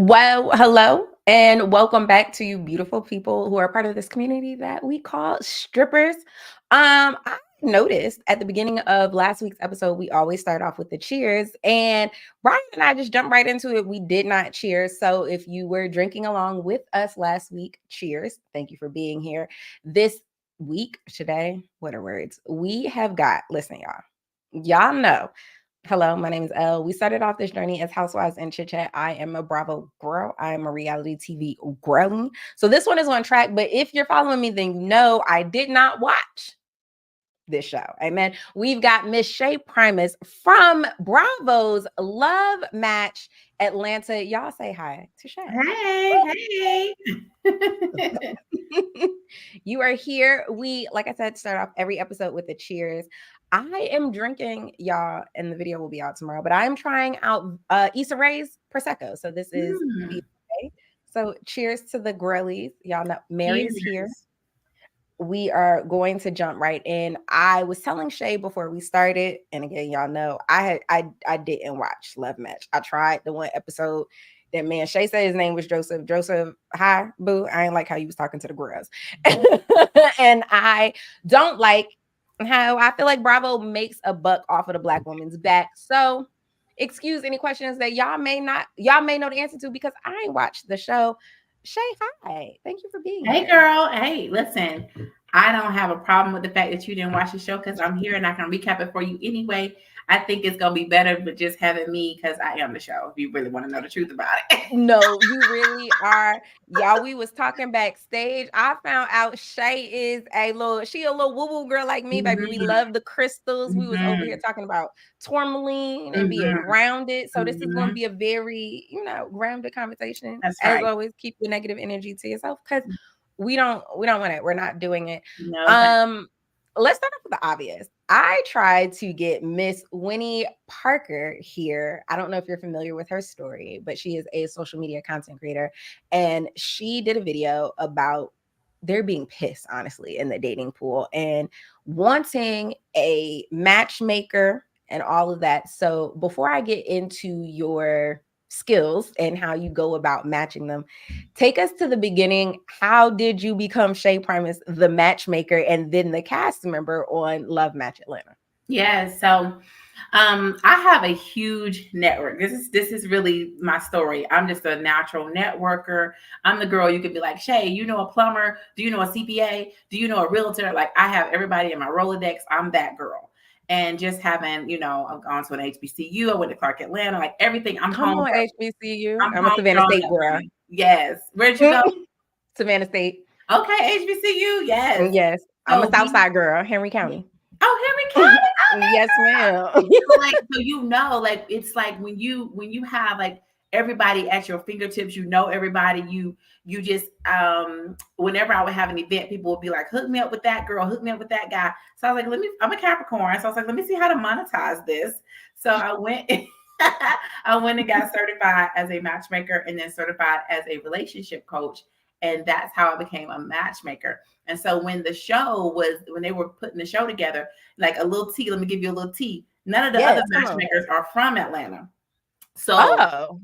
Well, hello and welcome back to you beautiful people who are part of this community that we call strippers. I noticed at the beginning of last week's episode, we always start off with the cheers, and Brian and I just jumped right into it. We did not cheers. So if you were drinking along with us last week, cheers. Thank you for being here. This week, today, what are words? We have got, listen, y'all know. Hello, my name is Elle. We started off this journey as housewives and chit chat. I am a Bravo girl. I am a reality TV girl. So this one is on track. But if you're following me, then you know I did not watch this show. Amen. We've got Miss Shae Primus from Bravo's Love Match Atlanta. Y'all say hi to Hey, hey. Shae. You are here. We, like I said, start off every episode with the cheers. I am drinking, y'all, and the video will be out tomorrow, but I am trying out Issa Rae's Prosecco. So this is Mm, Issa. So cheers to the girlies. Y'all know Mary's here. cheers. We are going to jump right in. I was telling Shae before we started, and again, y'all know I didn't watch Love Match. I tried the one episode that man Shae said his name was Joseph. Joseph, hi, boo. I ain't like how you was talking to the girls. And I don't like how I feel like Bravo makes a buck off of the black woman's back. So excuse any questions that y'all may know the answer to because I ain't watched the show. Shae, hi. Thank you for being Hey, here. girl. Hey, listen. I don't have a problem with the fact that you didn't watch the show because I'm here and I can recap it for you anyway. I think it's gonna be better with just having me because I am the show. If you really want to know the truth about it. No, you really are. Y'all, we was talking backstage. I found out Shae is she a little woo-woo girl like me, baby. We hmm love the crystals. We was over here hmm talking about tourmaline and being hmm grounded. So this is going to hmm be a very, grounded conversation. That's As right. always, keep your negative energy to yourself because we don't want it. We're not doing it. No, Um, let's start off with the obvious. I tried to get Miss Winnie Parker here. I don't know if you're familiar with her story, but she is a social media content creator. And she did a video about they're being pissed, honestly, in the dating pool and wanting a matchmaker and all of that. So before I get into your skills and how you go about matching them, take us to the beginning. How did you become Shae Primus, the matchmaker, and then the cast member on Love Match Atlanta? yeah. So I have a huge network. This is really my story. I'm just a natural networker. I'm the girl you could be like, Shae, you know a plumber? Do you know a CPA? Do you know a realtor? Like I have everybody in my Rolodex. I'm that girl. And just having, I've gone to an HBCU. I went to Clark Atlanta, like everything. I'm Come on, homegrown. HBCU. I'm I'm a Savannah homegrown. State girl. Yes. Where'd you go? Savannah State. Okay, HBCU. Yes. Yes. I'm a So we Southside girl, Henry County. Oh, Henry County. Yes, ma'am. Like it's like when you have like everybody at your fingertips, everybody. You just whenever I would have an event, people would be like, hook me up with that girl, hook me up with that guy. So I was like, I'm a Capricorn. So I was like, let me see how to monetize this. So I went I went and got certified as a matchmaker and then certified as a relationship coach. And that's how I became a matchmaker. And so when they were putting the show together, like a little tea, let me give you a little tea. None of the other Yes, come on. matchmakers are from Atlanta. So Oh.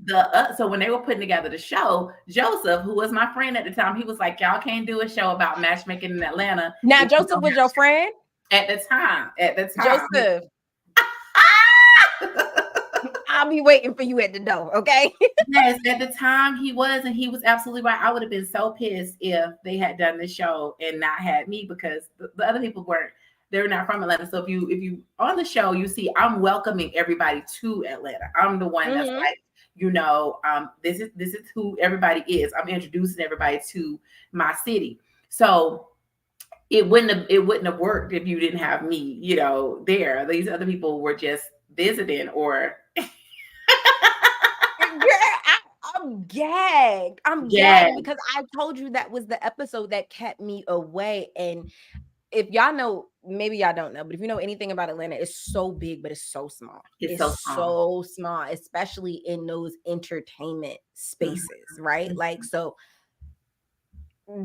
so when they were putting together the show, Joseph, who was my friend at the time, he was like, y'all can't do a show about matchmaking in Atlanta Now if you Joseph don't was your friend? have at the time. At the time. Joseph, I'll be waiting for you at the door, okay? Yes, at the time he was, and he was absolutely right. I would have been so pissed if they had done the show and not had me because the other people weren't. They're not from Atlanta. So if you on the show, you see I'm welcoming everybody to Atlanta. I'm the one that's Mhm. like, this is who everybody is. I'm introducing everybody to my city. So it wouldn't have worked if you didn't have me, there. These other people were just visiting or Girl, I'm gagged. I'm yeah. gagged because I told you that was the episode that kept me away. And if y'all know, maybe y'all don't know, but if you know anything about Atlanta, it's so big, but it's so small. It's so It's small. so small, especially in those entertainment Mhm, spaces, right? Like, mhm. so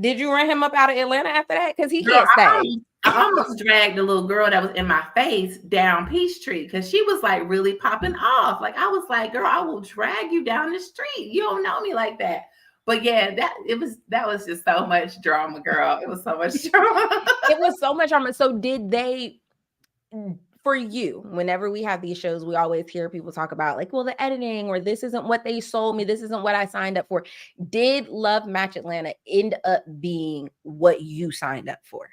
did you run him up out of Atlanta after that? Because he Girl, can't stay. I almost dragged the little girl that was in my face down Peachtree because she was like really popping off. Like I was like, girl, I will drag you down the street. You don't know me like that. But yeah, that was just so much drama, girl. It was so much drama. It was so much drama. So did they, for you, whenever we have these shows, we always hear people talk about like, well, the editing, or this isn't what they sold me, this isn't what I signed up for. Did Love Match Atlanta end up being what you signed up for?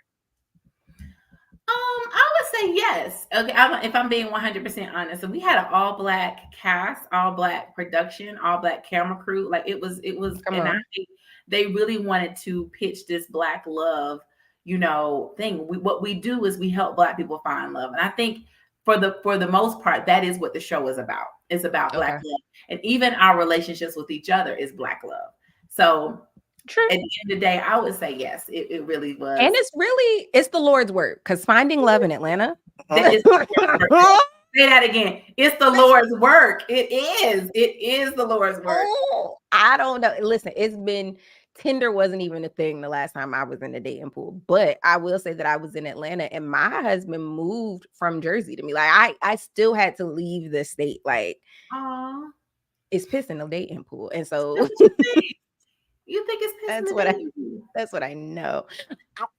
I would say yes. Okay, if I'm being 100% honest, so we had an all black cast, all black production, all black camera crew. Like it was, Come and I on. think they really wanted to pitch this black love, thing. What we do is we help black people find love, and I think for the most part, that is what the show is about. It's about black Okay. love, and even our relationships with each other is black love. So True. at the end of the day, I would say yes. It really And was. it's the Lord's work, because finding love in Atlanta. That is the Lord's work. Say that again. It's the Lord's work. It is. It is the Lord's work. Oh, I don't know. Listen, Tinder wasn't even a thing the last time I was in the dating pool. But I will say that I was in Atlanta, and my husband moved from Jersey to me. Like I still had to leave the state. Like, Aw. it's piss in the dating pool. And so That's what you think. You think it's pissing that's the what I dating pool. that's what I know.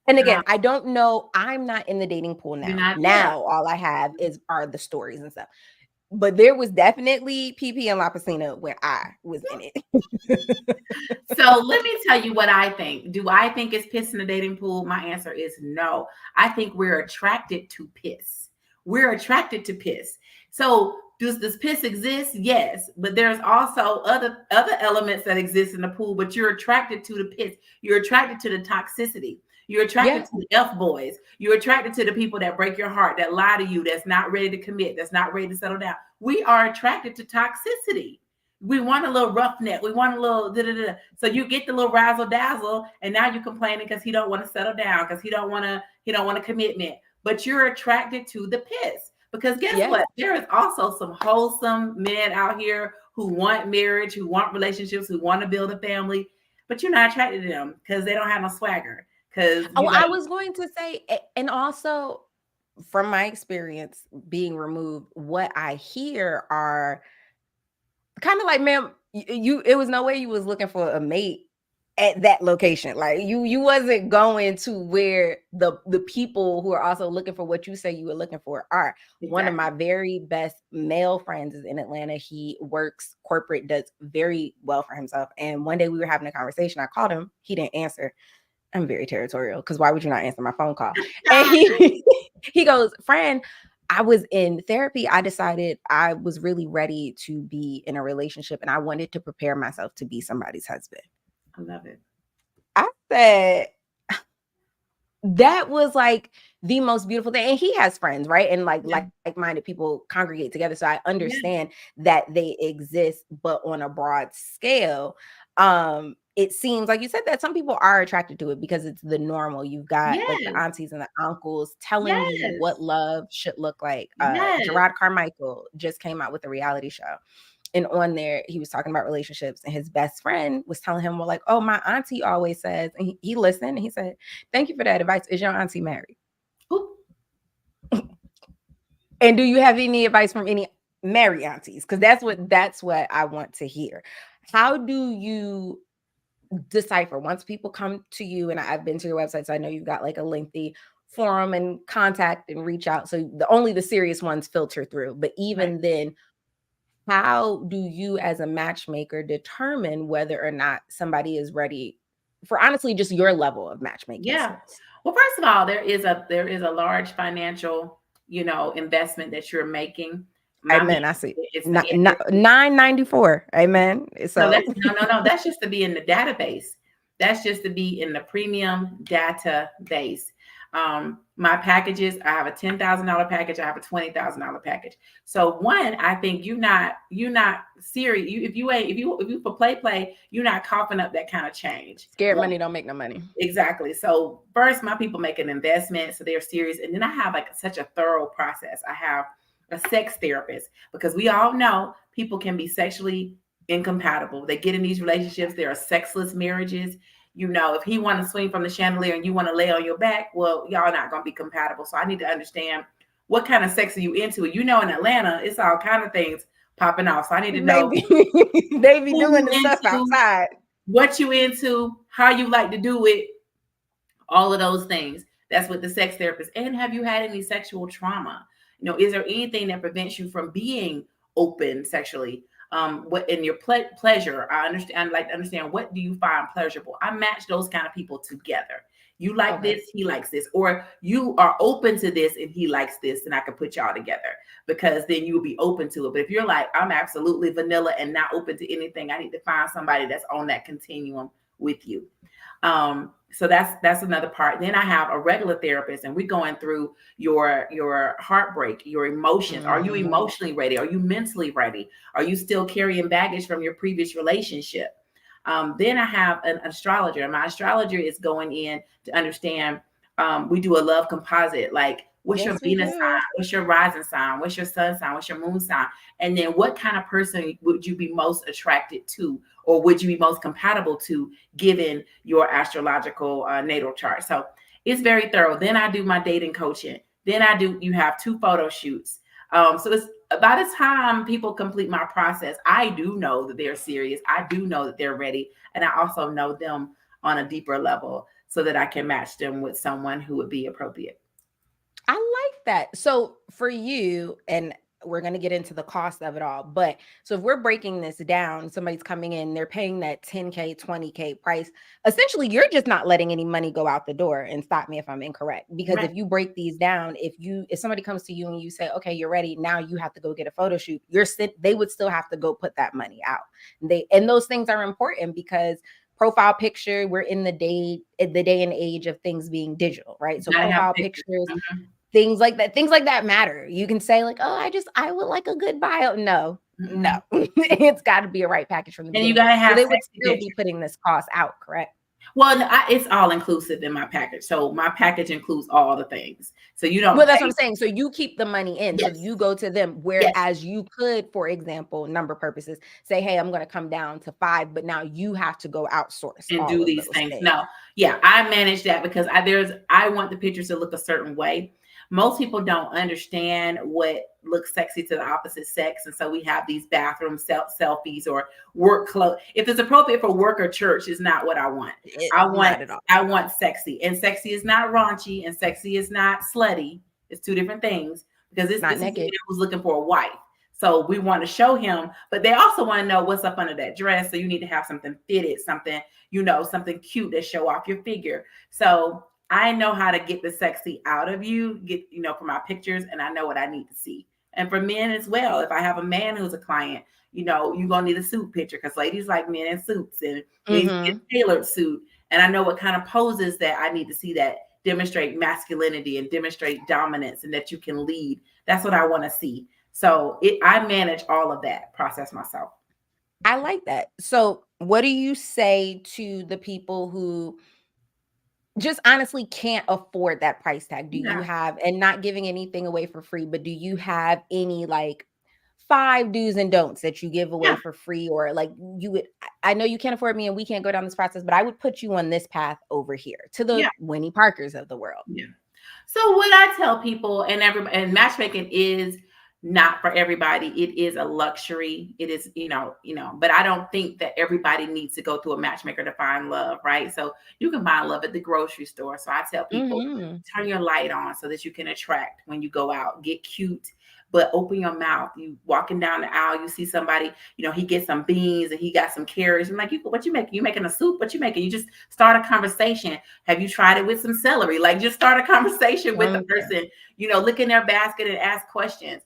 And again, I don't know. I'm not in the dating pool You're now. not there. Now all I have are the stories and stuff. But there was definitely PP and La Piscina when I was in it. So let me tell you what I think. Do I think it's piss in the dating pool? My answer is no. I think we're attracted to piss. We're attracted to piss. So does piss exist? Yes, but there's also other elements that exist in the pool. But you're attracted to the piss. You're attracted to the toxicity. You're attracted Yeah. to the F boys. You're attracted to the people that break your heart, that lie to you, that's not ready to commit, that's not ready to settle down. We are attracted to toxicity. We want a little roughneck. We want a little da-da-da. So you get the little razzle dazzle, and now you're complaining because he don't want to settle down, because he don't want a commitment. But you're attracted to the piss. Because guess Yes. what? There is also some wholesome men out here who want marriage, who want relationships, who want to build a family, but you're not attracted to them because they don't have no swagger. Because Oh, you I like, was going to say, and also from my experience being removed, what I hear are kind of like, ma'am, it was no way you was looking for a mate at that location. Like you wasn't going to where the people who are also looking for what you say you were looking for are. exactly. One of my very best male friends is in Atlanta. He works corporate, does very well for himself. And one day we were having a conversation. I called him. He didn't answer. I'm very territorial, because why would you not answer my phone call? And he goes, friend, I was in therapy. I decided I was really ready to be in a relationship, and I wanted to prepare myself to be somebody's husband. I love it. I said, that was like the most beautiful thing. And he has friends, right? And like-minded people congregate together. So I understand that they exist, but on a broad scale. It seems like you said that some people are attracted to it because it's the normal. You've got like the aunties and the uncles telling you what love should look like. Gerard Carmichael just came out with a reality show. And on there, he was talking about relationships, and his best friend was telling him, well, like, oh, my auntie always says, and he listened, and he said, thank you for that advice. Is your auntie married? Ooh. And do you have any advice from any married aunties? Because that's what I want to hear. How do you decipher once people come to you? And I've been to your website, so I know you've got like a lengthy forum and contact and reach out. So only the serious ones filter through. But even then, how do you as a matchmaker determine whether or not somebody is ready for, honestly, just your level of matchmaking skills? Well, first of all, there is a large financial, investment that you're making. Amen. I see. $9.94. Amen. So no. That's just to be in the database. That's just to be in the premium database. My packages, I have a $10,000 package. I have a $20,000 package. So one, I think you're not serious. If you for play, you're not coughing up that kind of change. Scared money don't make no money. Exactly. So first, my people make an investment, so they're serious. And then I have like such a thorough process. I have a sex therapist, because we all know people can be sexually incompatible. They get in these relationships. There are sexless marriages. If he want to swing from the chandelier and you want to lay on your back, well, y'all not going to be compatible. So I need to understand what kind of sex are you into. In Atlanta, it's all kind of things popping off. So I need to know they be who doing you the stuff into, outside. what you into, how you like to do it, all of those things. That's with the sex therapist. And have you had any sexual trauma? Is there anything that prevents you from being open sexually? What in your pleasure? I'd like to understand, what do you find pleasurable? I match those kind of people together. You like this, he likes this, or you are open to this and he likes this, and I can put y'all together, because then you'll be open to it. But if you're like, I'm absolutely vanilla and not open to anything, I need to find somebody that's on that continuum with you. So that's another part. Then I have a regular therapist, and we're going through your heartbreak, your emotions. Are you emotionally ready? Are you mentally ready? Are you still carrying baggage from your previous relationship? Then I have an astrologer, and my astrologer is going in to understand. We do a love composite, like what's your Venus sign, what's your rising sign, what's your sun sign, what's your moon sign, and then what kind of person would you be most attracted to, or would you be most compatible to, given your astrological natal chart. So it's very thorough. Then I do my dating coaching. Then you have 2 photo shoots. So it's by the time people complete my process, I do know that they're serious. I do know that they're ready. And I also know them on a deeper level, so that I can match them with someone who would be appropriate. I like that. So for you, and we're going to get into the cost of it all, but so if we're breaking this down, somebody's coming in, they're paying that 10K, 20K price. Essentially, you're just not letting any money go out the door. And stop me if I'm incorrect. Because if you break these down, if somebody comes to you and you say, okay, you're ready, now you have to go get a photo shoot, they would still have to go put that money out. And those things are important, because profile picture, we're in the day and age of things being digital, right? So profile pictures, things like that matter. You can say like, oh, I would like a good bio. No, it's got to be a right package from the beginning. And you gotta have, so they would still be putting this cost out, correct? Well, it's all inclusive in my package. So my package includes all the things. So you don't. Well, that's what I'm saying. So you keep the money in. Yes. So you go to them. Whereas you could, for example, number purposes, say, hey, I'm going to come down to 5, but now you have to go outsource and all do of these those things. No, I manage that, because I want the pictures to look a certain way. Most people don't understand what looks sexy to the opposite sex. And so we have these bathroom selfies or work clothes. If it's appropriate for work or church, is not what I want. I want sexy. And sexy is not raunchy, and sexy is not slutty. It's 2 different things, because this is who's looking for a wife. So we want to show him, but they also want to know what's up under that dress. So you need to have something fitted, something cute that show off your figure. So I know how to get the sexy out of you, for my pictures, and I know what I need to see. And for men as well, if I have a man who's a client, you're going to need a suit picture, because ladies like men in suits, and a tailored suit. And I know what kind of poses that I need to see that demonstrate masculinity and demonstrate dominance, and that you can lead. That's what I want to see. So I manage all of that process myself. I like that. So what do you say to the people who just honestly can't afford that price tag? Do you have, and not giving anything away for free, but do you have any like 5 do's and don'ts that you give away for free? Or like, I know you can't afford me and we can't go down this process, but I would put you on this path over here, to the Winnie Parkers of the world. Yeah. So what I tell people, and matchmaking is not for everybody. It is a luxury. It is, but I don't think that everybody needs to go through a matchmaker to find love, right? So you can find love at the grocery store. So I tell people, turn your light on so that you can attract when you go out. Get cute, but open your mouth. You walking down the aisle, you see somebody, he gets some beans and he got some carrots. I'm like, what you making? You making a soup? What you making? You just start a conversation. Have you tried it with some celery? Like, just start a conversation with the person, look in their basket and ask questions.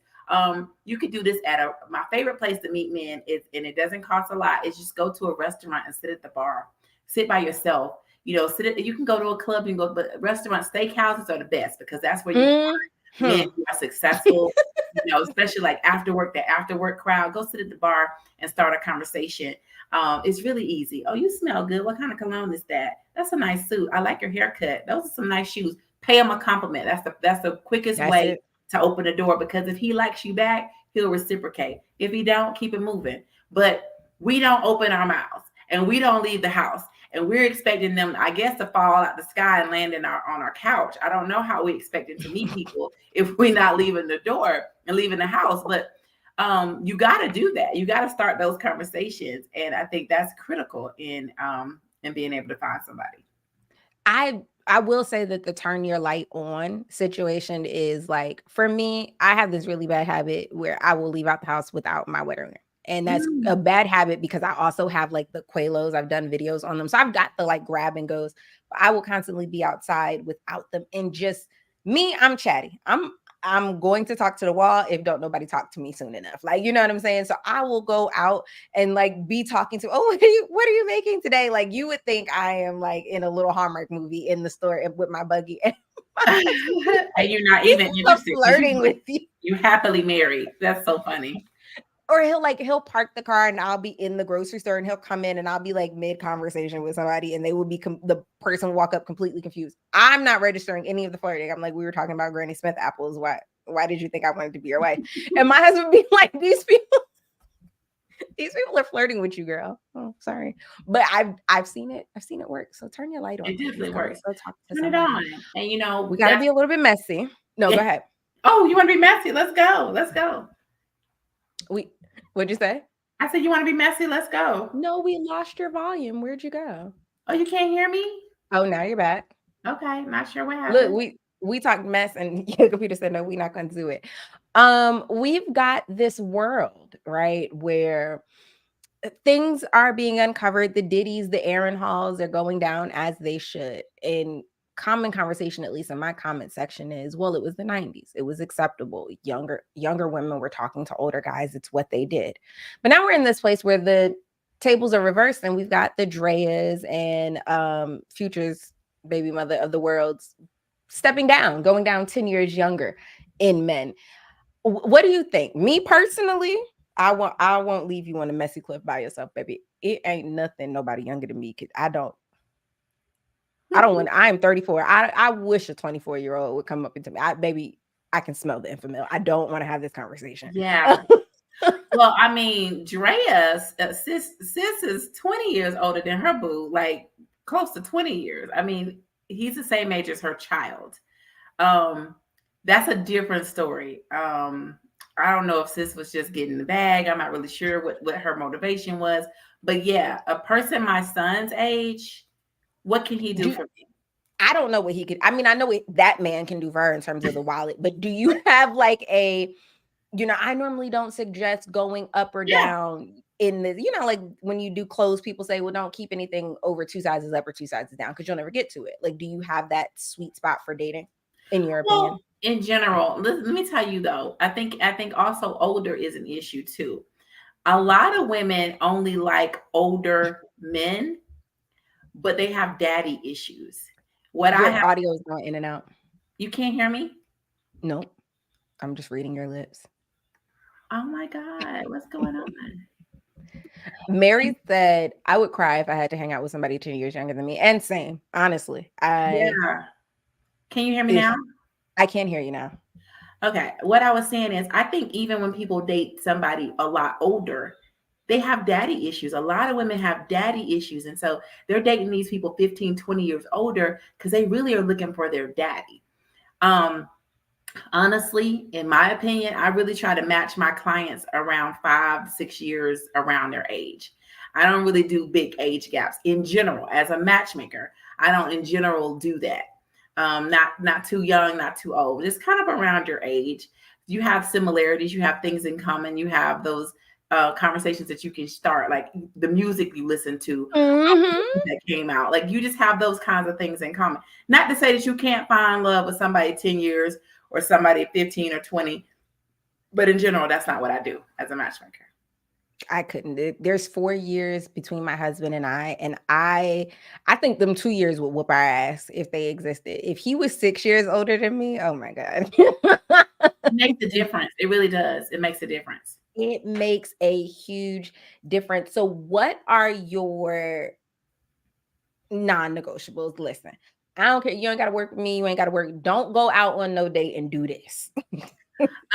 You could do this at my favorite place to meet men is, and it doesn't cost a lot, is just go to a restaurant and sit at the bar, sit by yourself. You can go to a club and go, but restaurant steakhouses are the best, because that's where you find men who are successful, especially like after work, the after work crowd. Go sit at the bar and start a conversation. It's really easy. Oh, you smell good. What kind of cologne is that? That's a nice suit. I like your haircut. Those are some nice shoes. Pay him a compliment. That's the quickest way to open the door, because if he likes you back, he'll reciprocate. If he don't, keep it moving. But we don't open our mouths and we don't leave the house. and we're expecting them, I guess, to fall out the sky and land in our on our couch. I don't know how we expecting to meet people if we're not leaving the door and leaving the house. But you got to do that. You got to start those conversations, and I think that's critical in being able to find somebody. I will say that the turn your light on situation is like, for me, I have this really bad habit where I will leave out the house without my wedding ring. And that's a Mm. bad habit because I also have like the Quaalos. I've done videos on them. So I've got the like grab and goes. But I will constantly be outside without them. And just me, I'm chatty. I'm going to talk to the wall if don't nobody talk to me soon enough. Like, you know what I'm saying? So I will go out and like be talking to, oh, what are you making today? Like you would think I am like in a little Hallmark movie in the store with my buggy. And my husband be And like, you're not he's even still interested because flirting with you. you happily married. That's so funny. Or he'll park the car and I'll be in the grocery store and he'll come in and I'll be like mid conversation with somebody and they will be the person will walk up completely confused. I'm not registering any of the flirting. I'm like, we were talking about Granny Smith apples. Why did you think I wanted to be your wife? And my husband be like, these people are flirting with you, girl. Oh, sorry. But I've seen it. I've seen it work. So turn your light on, It ladies. definitely Go works. go talk to Turn it somebody. on. And We got to that's be a little bit messy. No, go yeah. ahead. Oh, you want to be messy? Let's go. Let's go. We What'd you say? I said you want to be messy? Let's go. No, we lost your volume. Where'd you go? Oh, you can't hear me? Oh, now you're back. Okay, not sure what Look, happened. we talked mess and your computer said no, we're not going to do it. We've got this world, right, where things are being uncovered. The Diddies, the Aaron Halls are going down as they should. And common conversation, at least in my comment section, is, well, it was the 90s. It was acceptable. Younger women were talking to older guys. It's what they did. But now we're in this place where the tables are reversed and we've got the Dreas and Future's baby mother of the world's stepping down, going down 10 years younger in men. What do you think? Me personally, I won't leave you on a messy cliff by yourself, baby. It ain't nothing nobody younger than me. I don't want. I am 34. I wish a 24-year-old would come up into me. Baby, I can smell the infamil. I don't want to have this conversation. Yeah. Well, I mean, Drea's sis is 20 years older than her boo, like close to 20 years. I mean, he's the same age as her child. Um, that's a different story. I don't know if sis was just getting the bag. I'm not really sure what her motivation was. But yeah, a person my son's age, what can he do Do for me? I don't know what he could. I mean, I know what that man can do for her in terms of the wallet, but do you have like I normally don't suggest going up or Yeah. down in the, like when you do clothes, people say, well, don't keep anything over two sizes up or two sizes down because you'll never get to it. Like, do you have that sweet spot for dating, in your opinion? Well, in general, let me tell you though, I think also older is an issue too. A lot of women only like older men, but they have daddy issues. What I Your have, audio is going in and out. you can't hear me? Nope. I'm just reading your lips. Oh my God, what's going on? Mary said, I would cry if I had to hang out with somebody 10 years younger than me. And same, honestly. Yeah. Can you hear me If now? I can't hear you now. Okay. What I was saying is, I think even when people date somebody a lot older, they have daddy issues. A lot of women have daddy issues. And so they're dating these people 15, 20 years older because they really are looking for their daddy. Um, Honestly, in my opinion, I really try to match my clients around 5, 6 years around their age. I don't really do big age gaps in general as a matchmaker. I don't in general do that. Not too young, not too old. Just kind of around your age. You have similarities. You have things in common. You have those conversations that you can start, like the music you listen to Hmm. that came out. Like you just have those kinds of things in common. Not to say that you can't find love with somebody 10 years or somebody 15 or 20, but in general, that's not what I do as a matchmaker. I couldn't. There's 4 years between my husband and I think them 2 years would whoop our ass if they existed. If he was 6 years older than me, oh my God. It makes a difference. It really does. It makes a difference. It makes a huge difference. So, what are your non-negotiables? Listen, I don't care. You ain't got to work with me. You ain't got to work. Don't go out on no date and do this.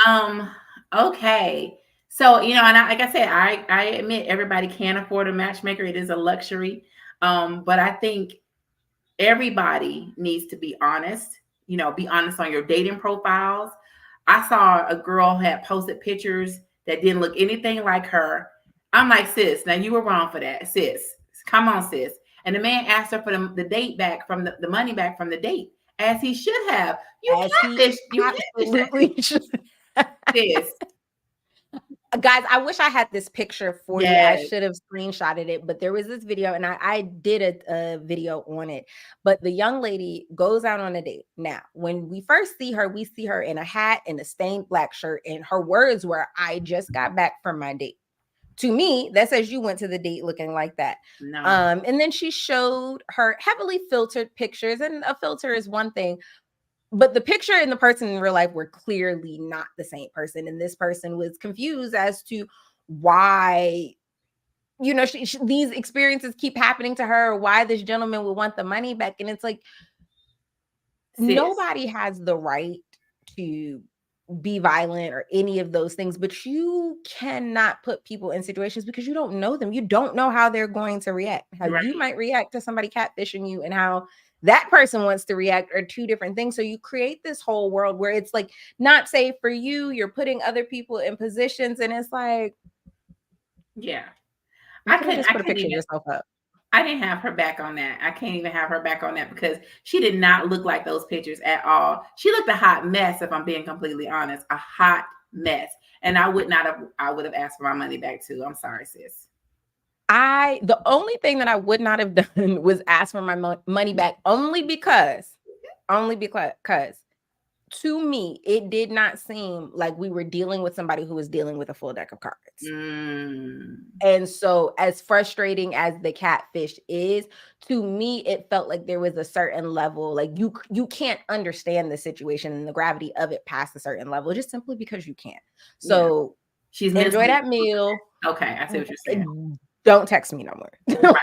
Um, okay. So, and like I said, I admit everybody can't afford a matchmaker. It is a luxury. But I think everybody needs to be honest. Be honest on your dating profiles. I saw a girl had posted pictures that didn't look anything like her. I'm like, sis, now you were wrong for that, sis. Come on, sis. And the man asked her for the date back from the money back from the date, as he should have. As he You catfish that absolutely should. sis. Guys, I wish I had this picture for you. I Yes. should have screenshotted it, but there was this video, and I did a video on it. But the young lady goes out on a date. Now, when we first see her, we see her in a hat and a stained black shirt, and her words were, "I just got back from my date." To me, that says you went to the date looking like that. No. And then she showed her heavily filtered pictures, and a filter is one thing, but the picture and the person in real life were clearly not the same person. And this person was confused as to why, these experiences keep happening to her, or why this gentleman would want the money back. And it's like, Sis. nobody has the right to be violent or any of those things, but you cannot put people in situations because you don't know them. You don't know how they're going to react. How Right. you might react to somebody catfishing you and how that person wants to react are two different things. So you create this whole world where it's like not safe for you. You're putting other people in positions, and it's like, Yeah. you could have just put a picture of Even yourself up. I didn't have her back on that. I can't even have her back on that because she did not look like those pictures at all. She looked a hot mess, if I'm being completely honest, a hot mess. And I would have asked for my money back too. I'm sorry, sis. The only thing that I would not have done was ask for my money back only because to me, it did not seem like we were dealing with somebody who was dealing with a full deck of cards. And so, as frustrating as the catfish is, to me, it felt like there was a certain level, like you can't understand the situation and the gravity of it past a certain level, just simply because you can't. So, she's enjoy that meal. Okay, I see what you're saying. Don't text me no more.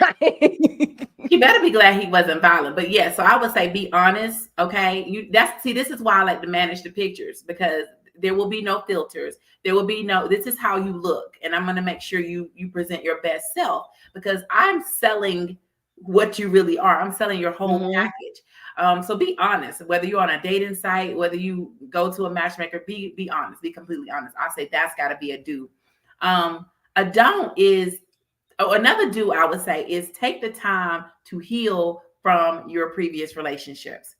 Right. He better be glad he wasn't violent. But yeah, so I would say be honest. Okay. This is why I like to manage the pictures, because there will be no filters. There will be this is how you look. And I'm gonna make sure you present your best self, because I'm selling what you really are. I'm selling your whole package. So be honest, whether you're on a dating site, whether you go to a matchmaker, be honest, be completely honest. I say that's gotta be a do. A don't is another do, I would say, is take the time to heal from your previous relationships,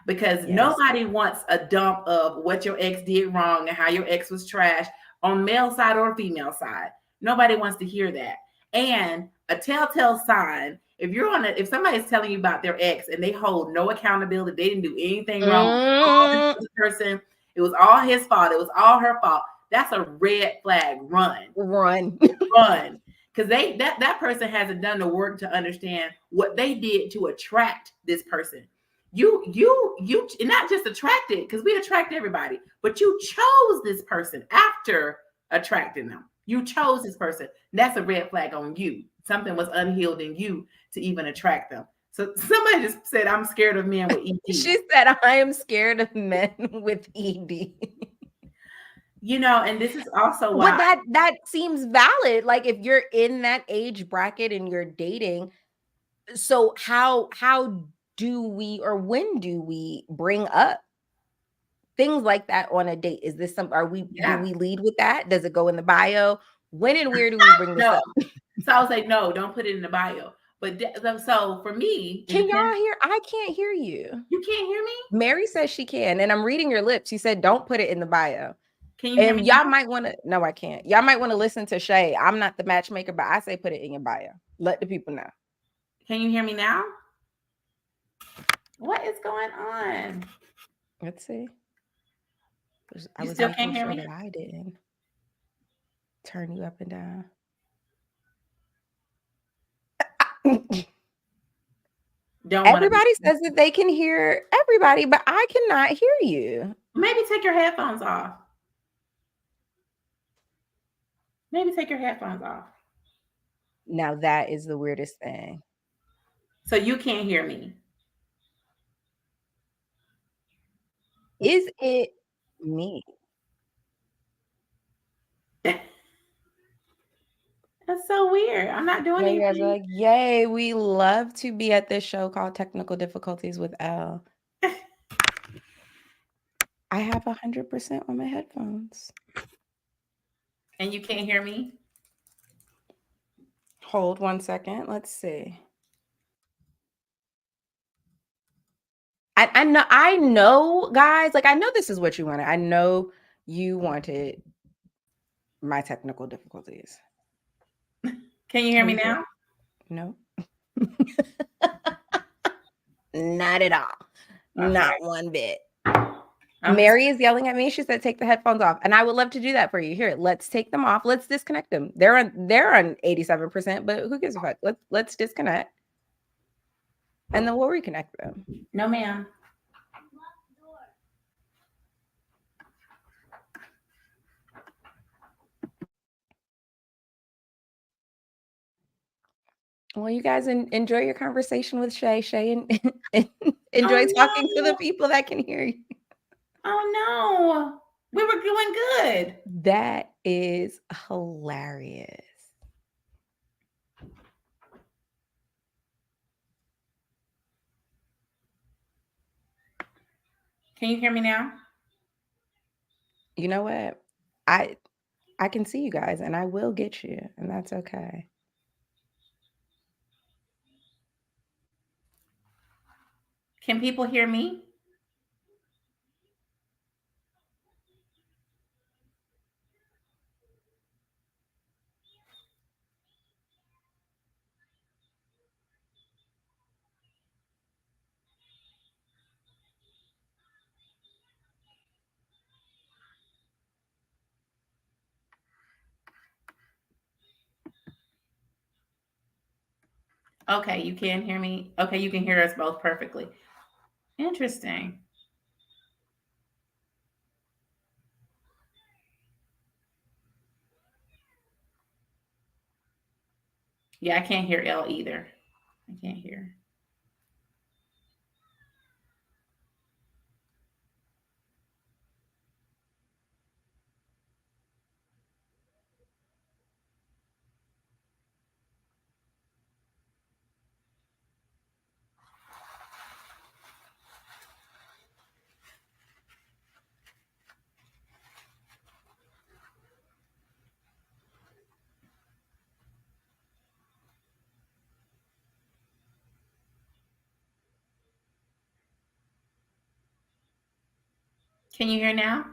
because nobody wants a dump of what your ex did wrong and how your ex was trash on male side or female side. Nobody wants to hear that. And a telltale sign, if somebody's telling you about their ex and they hold no accountability, they didn't do anything wrong, person, it was all his fault, it was all her fault, that's a red flag. Run. Because that person hasn't done the work to understand what they did to attract this person. You not just attracted, because we attract everybody, but you chose this person after attracting them. You chose this person. That's a red flag on you. Something was unhealed in you to even attract them. So somebody just said, I'm scared of men with ED. She said, I am scared of men with ED. And this is also why. But that seems valid. Like, if you're in that age bracket and you're dating, so how do we, or when do we bring up things like that on a date? Is this do we lead with that? Does it go in the bio? When and where do we bring this up? So I was like, no, don't put it in the bio. But so for me, can y'all hear? I can't hear you. You can't hear me? Mary says she can, and I'm reading your lips. You said don't put it in the bio. Can you hear me? Y'all might want to. No, I can't. Y'all might want to listen to Shae. I'm not the matchmaker, but I say put it in your bio. Let the people know. Can you hear me now? What is going on? Let's see. You still can't hear me? That I didn't turn you up and down. Everybody says that they can hear everybody, but I cannot hear you. Maybe take your headphones off. Now that is the weirdest thing. So you can't hear me. Is it me? That's so weird. I'm not doing Yeah, you guys are anything. like, yay, we love to be at this show called Technical Difficulties with Elle. I have 100% on my headphones. And you can't hear me? Hold 1 second. Let's see. I know, guys, like I know this is what you wanted. I know you wanted my technical difficulties. Can you hear me now? No. Not at all. Okay. Not one bit. I'm just Mary is yelling at me. She said, "Take the headphones off," and I would love to do that for you. Here, let's take them off. Let's disconnect them. They're on 87%, but who gives a fuck? Let's disconnect, and then we'll reconnect them. no, ma'am. Well, you guys enjoy your conversation with Shae and enjoy talking to the Oh no. people that can hear you. Oh no. We were doing good. That is hilarious. Can you hear me now? You know what? I can see you guys, and I will get you, and that's okay. Can people hear me? Okay, you can hear me. Okay, you can hear us both perfectly. Interesting. Yeah, I can't hear L either. I can't hear. Can you hear now?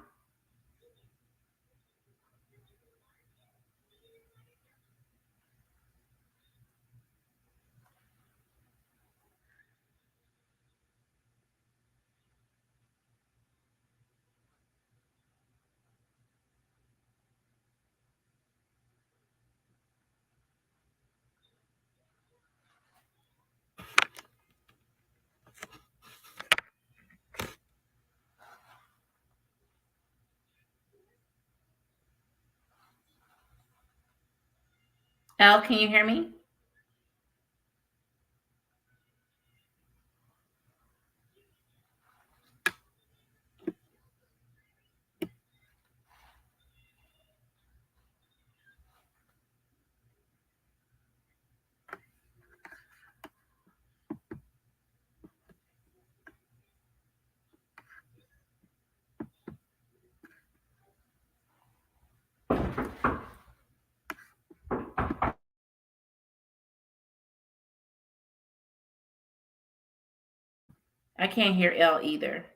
L, can you hear me? I can't hear L either.